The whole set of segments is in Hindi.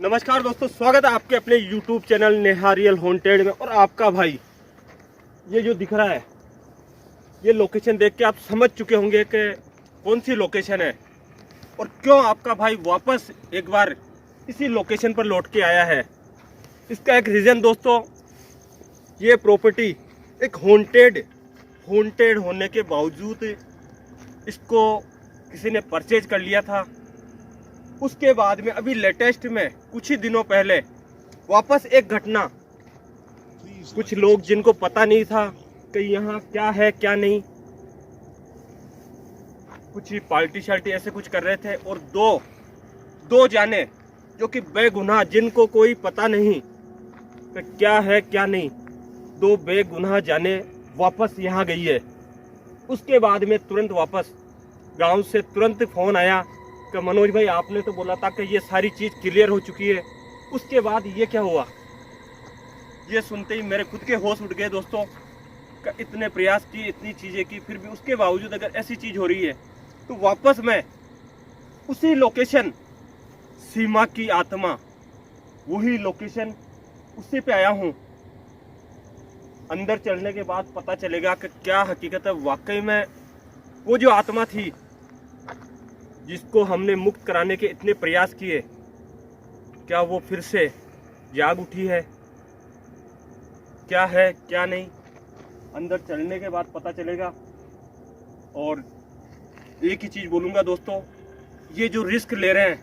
नमस्कार दोस्तों, स्वागत है आपके अपने YouTube channel Neha real haunted में। और आपका भाई ये जो दिख रहा है, ये लोकेशन देख के आप समझ चुके होंगे कि कौन सी लोकेशन है और क्यों आपका भाई वापस एक बार इसी लोकेशन पर लौट के आया है। इसका एक रीज़न दोस्तों, ये प्रॉपर्टी एक हॉन्टेड होने के बावजूद इसको किसी ने परचेज कर लिया था। उसके बाद में अभी लेटेस्ट में कुछ ही दिनों पहले वापस एक घटना, कुछ लोग जिनको पता नहीं था कि यहाँ क्या है क्या नहीं, कुछ ही पार्टी शार्टी ऐसे कुछ कर रहे थे और दो जाने जो कि बेगुनाह, जिनको कोई पता नहीं कि क्या है क्या नहीं, दो बेगुनाह जाने वापस यहाँ गई है। उसके बाद में तुरंत वापस गांव से तुरंत फोन आया कि मनोज भाई आपने तो बोला था कि ये सारी चीज़ क्लियर हो चुकी है। उसके बाद ये क्या हुआ, ये सुनते ही मेरे खुद के होश उठ गए दोस्तों। कि इतने प्रयास किए, इतनी चीज़ें की, फिर भी उसके बावजूद अगर ऐसी चीज़ हो रही है तो वापस मैं उसी लोकेशन, सीमा की आत्मा, वही लोकेशन, उसी पे आया हूँ। अंदर चलने के बाद पता चलेगा कि क्या हकीकत है। वाकई में वो जो आत्मा थी जिसको हमने मुक्त कराने के इतने प्रयास किए, क्या वो फिर से जाग उठी है, क्या है क्या नहीं, अंदर चलने के बाद पता चलेगा। और एक ही चीज़ बोलूँगा दोस्तों, ये जो रिस्क ले रहे हैं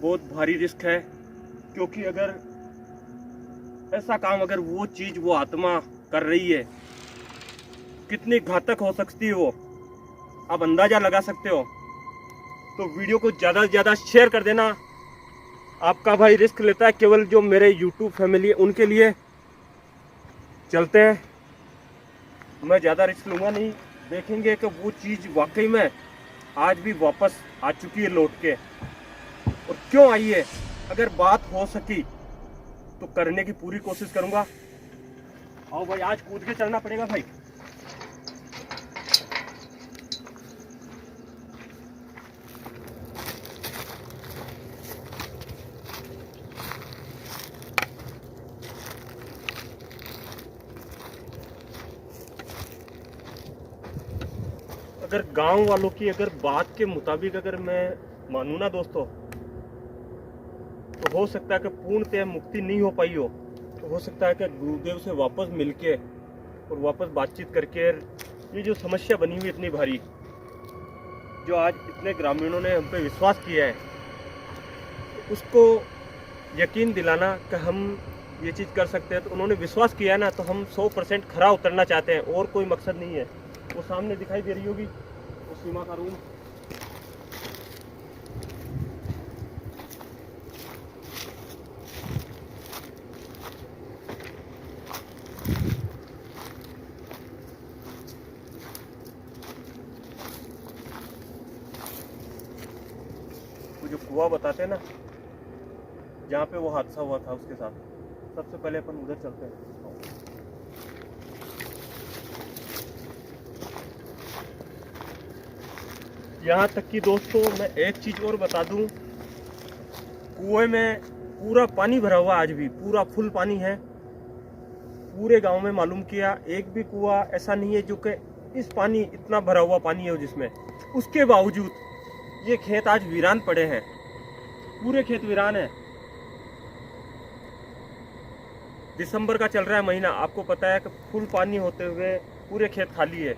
बहुत भारी रिस्क है। क्योंकि अगर ऐसा काम, अगर वो चीज़, वो आत्मा कर रही है, कितनी घातक हो सकती है वो आप अंदाज़ा लगा सकते हो। तो वीडियो को ज़्यादा से ज़्यादा शेयर कर देना। आपका भाई रिस्क लेता है केवल जो मेरे YouTube फैमिली है उनके लिए। चलते हैं, मैं ज़्यादा रिस्क लूँगा नहीं। देखेंगे कि वो चीज़ वाकई में आज भी वापस आ चुकी है लौट के, और क्यों आई है। अगर बात हो सकी तो करने की पूरी कोशिश करूँगा। आओ भाई, आज कूद के चलना पड़ेगा भाई। अगर गांव वालों की अगर बात के मुताबिक अगर मैं मानूं ना दोस्तों, तो हो सकता है कि पूर्णतः मुक्ति नहीं हो पाई हो। तो हो सकता है कि गुरुदेव से वापस मिलके और वापस बातचीत करके ये जो समस्या बनी हुई इतनी भारी, जो आज इतने ग्रामीणों ने हम पे विश्वास किया है, उसको यकीन दिलाना कि हम ये चीज़ कर सकते हैं। तो उन्होंने विश्वास किया है ना, तो हम 100% खरा उतरना चाहते हैं, और कोई मकसद नहीं है। वो सामने दिखाई दे रही होगी वो सीमा का रूम। वो जो कुआं बताते हैं ना, जहाँ पे वो हादसा हुआ था उसके साथ, सबसे पहले अपन उधर चलते हैं। यहाँ तक कि दोस्तों मैं एक चीज़ और बता दूँ, कुएं में पूरा पानी भरा हुआ, आज भी पूरा फुल पानी है। पूरे गांव में मालूम किया, एक भी कुआं ऐसा नहीं है जो कि इस पानी, इतना भरा हुआ पानी है जिसमें, उसके बावजूद ये खेत आज वीरान पड़े हैं। पूरे खेत वीरान है। दिसंबर का चल रहा है महीना, आपको पता है कि फुल पानी होते हुए पूरे खेत खाली है।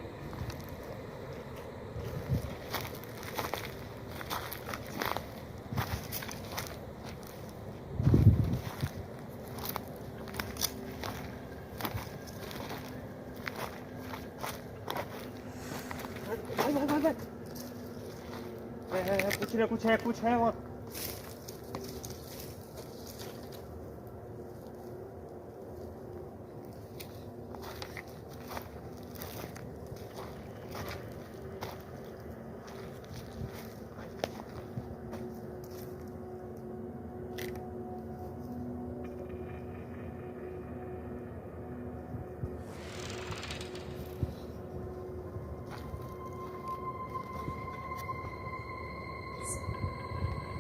कुछ है वहाँ।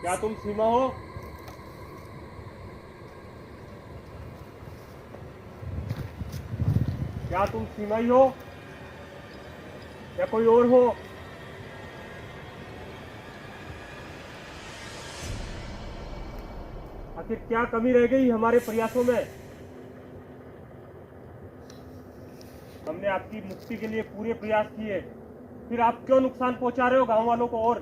क्या तुम सीमा हो? क्या तुम सीमा ही हो या कोई और हो? आखिर क्या कमी रह गई हमारे प्रयासों में? हमने आपकी मुक्ति के लिए पूरे प्रयास किए, फिर आप क्यों नुकसान पहुंचा रहे हो गांव वालों को? और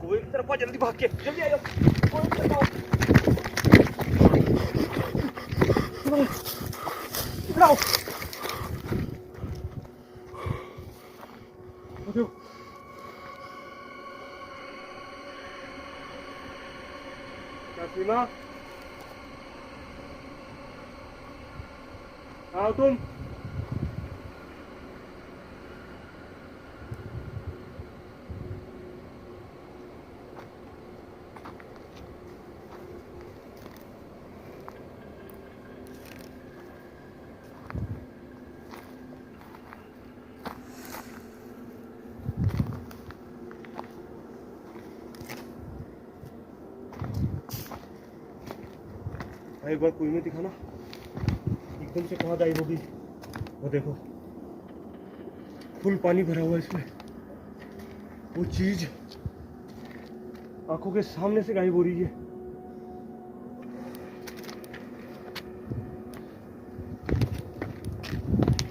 कोई की तरफ जल्दी भाग के, जल्दी आ जाओ। कोई की तरफ आओ। इधर आओ। उठो। क्या सीमा? आओ तुम। एक बार कुएं में दिखाना, एकदम से कहाँ गायब होगी? वो देखो, फुल पानी भरा हुआ है इसमें। वो चीज आंखों के सामने से गायब हो रही है।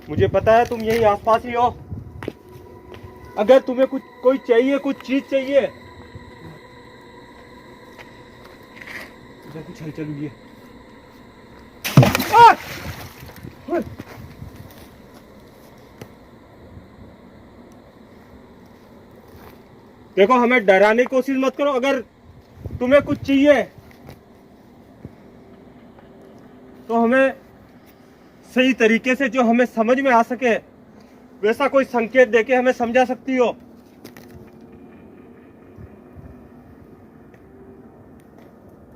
मुझे पता है तुम यही आसपास ही हो। अगर तुम्हें कुछ कोई चाहिए, कुछ चीज चाहिए, इधर कुछ हलचल हुई है। देखो, हमें डराने की कोशिश मत करो। अगर तुम्हें कुछ चाहिए तो हमें सही तरीके से, जो हमें समझ में आ सके, वैसा कोई संकेत देके हमें समझा सकती हो।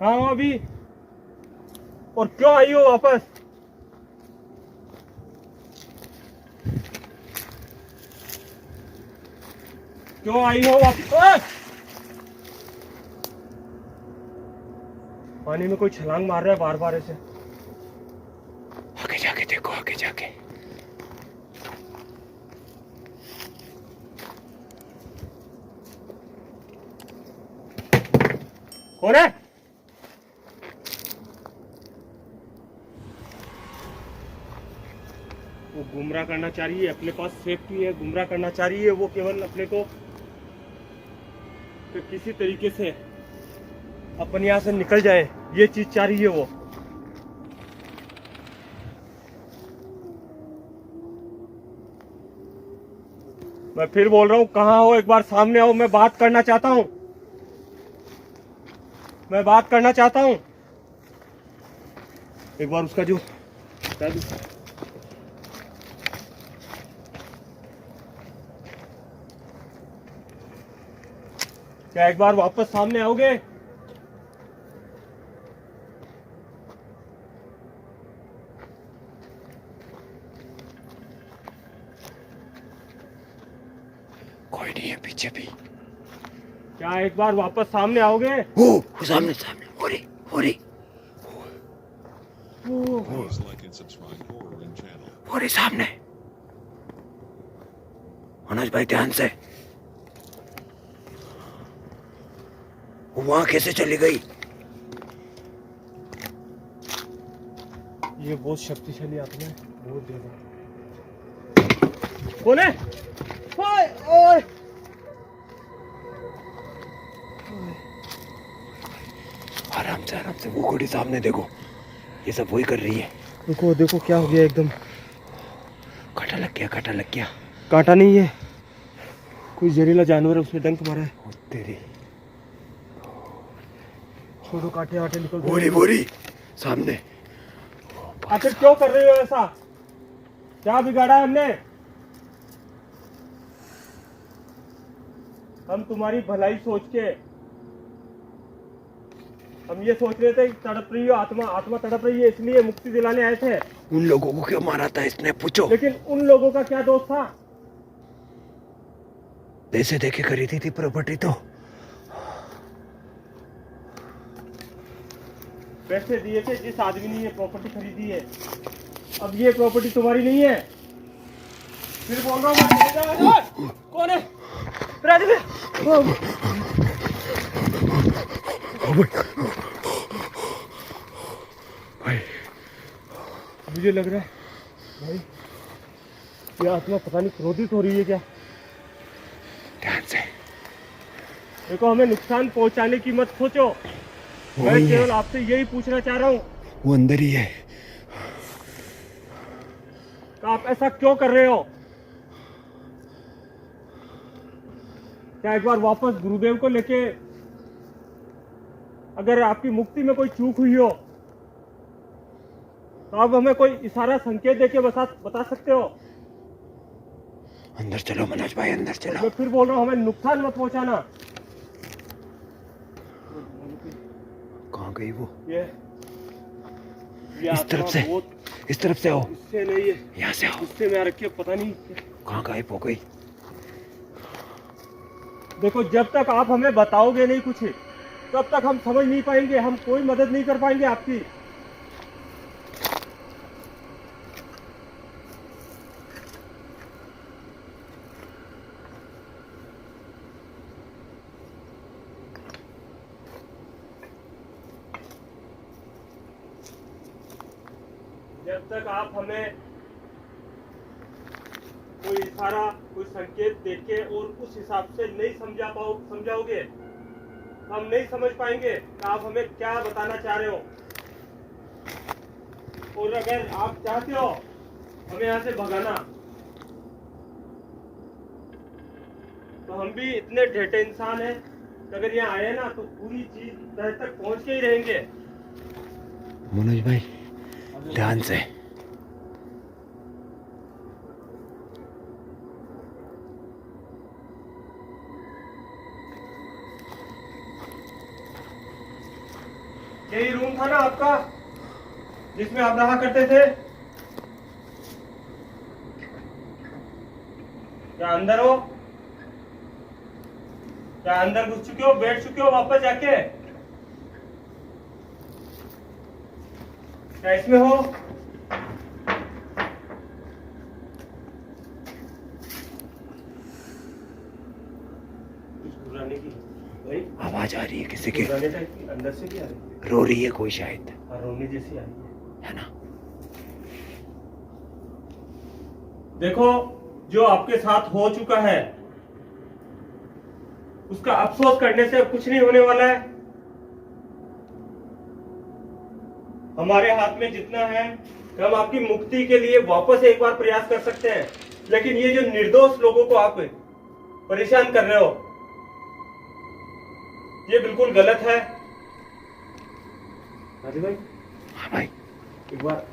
हाँ हो अभी? और क्यों आई हो वापस? क्यों आई हो वापस? पानी में कोई छलांग मार रहा है बार बार ऐसे। आगे जाके देखो, आगे जाके। कौन है? वो गुमराह करना चाह रही है, अपने पास सेफ्टी है, गुमराह करना चाह रही है। वो केवल अपने को तो किसी तरीके से अपन यहाँ से निकल जाए, ये चीज चाह रही है वो। मैं फिर बोल रहा हूँ, कहाँ हो? एक बार सामने आओ, मैं बात करना चाहता हूँ। मैं बात करना चाहता हूँ। एक बार उसका जो क्या एक बार वापस सामने आओगे? कोई नहीं है पीछे भी। क्या एक बार वापस सामने आओगे? वो सामने सामने हो रही हो रही Please like and subscribe Horror and channel. हो रही सामने। मनोज भाई ध्यान से। वो वहां कैसे चली गई? ये बहुत शक्तिशाली आत्मा है, बहुत ज्यादा। कौन है? ओए ओए आराम से वो घोड़ी सामने देखो, ये सब वही कर रही है। देखो देखो क्या हो गया, एकदम कांटा लग गया, कांटा लग गया। कांटा नहीं है, कोई जहरीला जानवर है, उसने डंक मारा है। ओ तेरी, छोड़ो, कांटे आटे निकल बोरी सामने। आखिर क्यों कर रही हो ऐसा? क्या बिगाड़ा है हमने? हम तुम्हारी भलाई सोच के हम ये सोच रहे थे कि तड़प रही हो आत्मा, आत्मा तड़प रही है इसलिए मुक्ति दिलाने आए थे। उन लोगों को क्यों मारा था इसने, पूछो। लेकिन उन लोगों का क्या दोष था? पैसे देके खरीदी थी प्रॉपर्टी तो। पैसे दिए थे जिस आदमी ने ये प्रॉपर्टी खरीदी है। अब ये प्रॉपर्टी तुम्हारी नहीं है। फिर बोल रहा हूँ कौन है? भाई मुझे लग रहा है भाई ये आत्मा पता नहीं क्रोधित हो रही है क्या। ध्यान से। देखो हमें नुकसान पहुंचाने की मत सोचो। मैं वही है। केवल आपसे यही पूछना चाह रहा हूँ वो अंदर ही है। कि आप ऐसा क्यों कर रहे हो? क्या एक बार वापस गुरुदेव को लेके, अगर आपकी मुक्ति में कोई चूक हुई हो तो आप हमें कोई इशारा संकेत देके बता सकते हो? अंदर चलो मनोज भाई, अंदर चलो। मैं फिर बोल रहा हूँ हमें नुकसान मत पहुंचाना। कहाँ गई वो? ये इस तरफ आत्मा से। बहुत इस तरफ से आओ। इससे नहीं है, यहाँ से आओ। इससे में आ रखी है, पता नहीं। कहाँ गायब हो गई? देखो जब तक आप हमें बताओगे नहीं कुछ, तब तक हम समझ नहीं पाएंगे, हम कोई मदद नहीं कर पाएंगे आपकी। जब तक आप हमें कोई इशारा, कोई संकेत देके और उस हिसाब से नहीं समझाओगे, हम नहीं समझ पाएंगे कि आप हमें क्या बताना चाह रहे हो। और अगर आप चाहते हो हमें यहाँ से भगाना, तो हम भी इतने ढेटे इंसान हैं कि अगर यहाँ आए ना तो पूरी चीज तह तक पहुंच के ही रहेंगे। मनोज भाई ध्यान से। यही रूम था ना आपका जिसमें आप रहा करते थे? क्या अंदर हो? क्या अंदर घुस चुके हो, बैठ चुके हो वापस जाके? क्या इसमें हो? कुछ घुराने की भाई आवाज आ रही है किसी की। घुराने टाइप की अंदर से भी आ रही है। रो रही है कोई शायद, हाँ, रोने जैसी आ रही है। है ना? देखो जो आपके साथ हो चुका है उसका अफसोस करने से कुछ नहीं होने वाला है। हमारे हाथ में जितना है हम आपकी मुक्ति के लिए वापस एक बार प्रयास कर सकते हैं, लेकिन ये जो निर्दोष लोगों को आप परेशान कर रहे हो ये बिल्कुल गलत है। राजू भाई, हाँ भाई। एक बार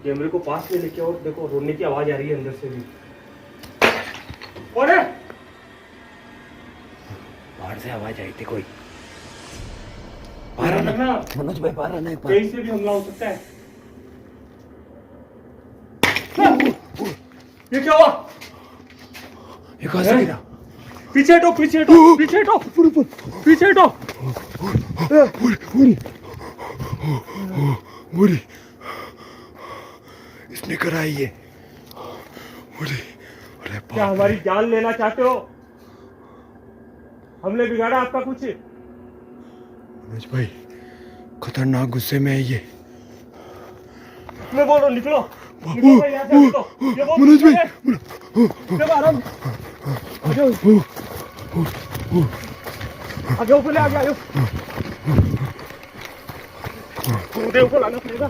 कैमरे को पास में लेके और देखो रोने की आवाज आ रही है अंदर से भी। कौन है? बाहर से आवाज आई थी कोई। बाहर आना मनोज भाई, बाहर आना। कहीं से भी हमला हो सकता है। ये क्या हुआ? ये कहाँ से गिरा? पीछे हटो, पीछे हटो, पीछे हटो, पीछे हटो। मुरी इसने कराई ये। मुरी, अरे बाप क्या हमारी जान लेना चाहते हो? हमने बिगाड़ा आपका कुछ? मनोज भाई खतरनाक गुस्से में है ये। मैं बोल रहा हूँ निकलो, निकलो भाई यहाँ से, निकलो। ये वो मनोज भाई, जब आराम आगे ऊपर आगे आगे गुरुदेव को लाना पड़ेगा।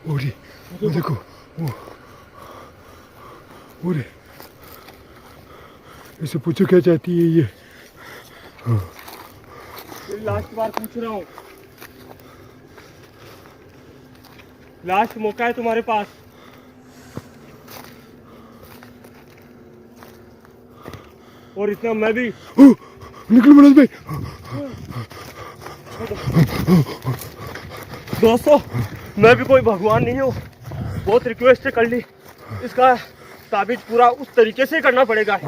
मुरी वो देखो मुरी, इसे पूछो क्या चाहती है ये। लास्ट बार पूछ रहा हूँ, लास्ट मौका है तुम्हारे पास। और इतना मैं भी निकलो मनोज भाई। दोस्तों मैं भी कोई भगवान नहीं हूँ, बहुत रिक्वेस्ट कर ली, इसका ताबीज पूरा उस तरीके से करना पड़ेगा।